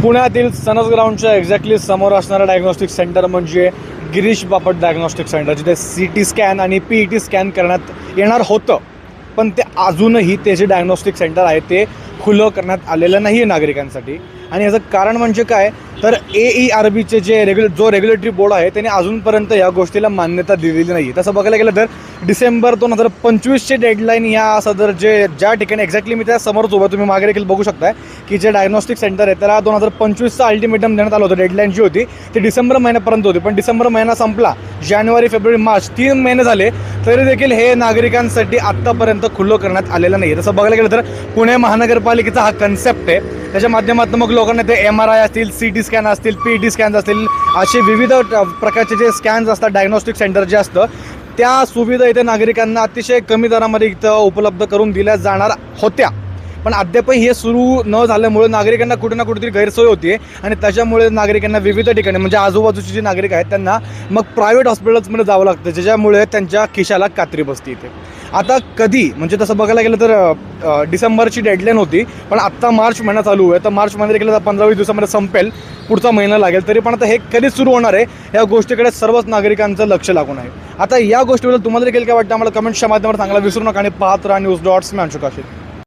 पुण्यातील सनस ग्राउंडच्या एक्झॅक्टली समोर असणारं डायग्नोस्टिक सेंटर म्हणजे गिरीश बापट डायग्नोस्टिक सेंटर, जिथे CT स्कॅन आणि PET स्कॅन करण्यात येणार होतं, पण ते अजूनही ते जे डायग्नोस्टिक सेंटर आहे ते खुलं करण्यात आलेलं नाही आहे नागरिकांसाठी. आणि याचं कारण म्हणजे काय, तर AERBचे जो रेग्युलेटरी बोर्ड आहे त्याने अजूनपर्यंत या गोष्टीला मान्यता दिलेली नाही आहे. तसं बघायला गेलं तर डिसेंबर 2025ची डेडलाईन या सदर ज्या ठिकाणी एक्झॅक्टली मी त्या समोरच उभं, तुम्ही मागे देखील बघू शकताय की जे डायग्नोस्टिक सेंटर आहे त्याला 2025चा अल्टिमेटम देण्यात आलं होतं. डेडलाईन जी होती ती डिसेंबर महिन्यापर्यंत होती, पण डिसेंबर महिना संपला, जानेवारी, फेब्रुवारी, मार्च 3 महिने झाले तरी देखील हे नागरिकांसाठी आत्तापर्यंत खुलं करण्यात आलेलं नाही. तसं बघायला गेलं तर पुणे महानगरपालिकेचा हा कन्सेप्ट आहे, त्याच्या माध्यमातून मग लोकांना ते MRI असतील, CT स्कॅन असतील, PET स्कॅन्स असतील, असे विविध प्रकारचे जे स्कॅन्स असतात डायग्नोस्टिक सेंटर जे असतं त्या सुविधा इथे नागरिकांना अतिशय कमी दरामध्ये इथं उपलब्ध करून दिल्या जाणार होत्या. पण अद्यापही हे सुरू न झाल्यामुळे नागरिकांना कुठे ना कुठेतरी गैरसोय होती आणि त्याच्यामुळे नागरिकांना विविध ठिकाणी म्हणजे आजूबाजूचे जे नागरिक आहेत त्यांना मग प्रायव्हेट हॉस्पिटल्समध्ये जावं लागतं, ज्याच्यामुळे त्यांच्या खिशाला कात्री बसते इथे. आता कधी म्हणजे तसं बघायला गेलं तर डिसेंबरची डेडलाईन होती, पण आत्ता मार्च महिना चालू आहे, तर मार्च महिन्यात देखील 15-20 दिवसामध्ये संपेल, पुढचा महिना लागेल, तरी पण आता हे कधी सुरू होणार आहे या गोष्टीकडे सर्वच नागरिकांचं लक्ष लागून आहे. आता या गोष्टीबद्दल तुम्हाला देखील काय वाटतं आम्हाला कमेंट्सच्या माध्यमातून सांगायला विसरू नका आणि पाहत राहा न्यूज डॉट्स. मी अंशुक आशिष.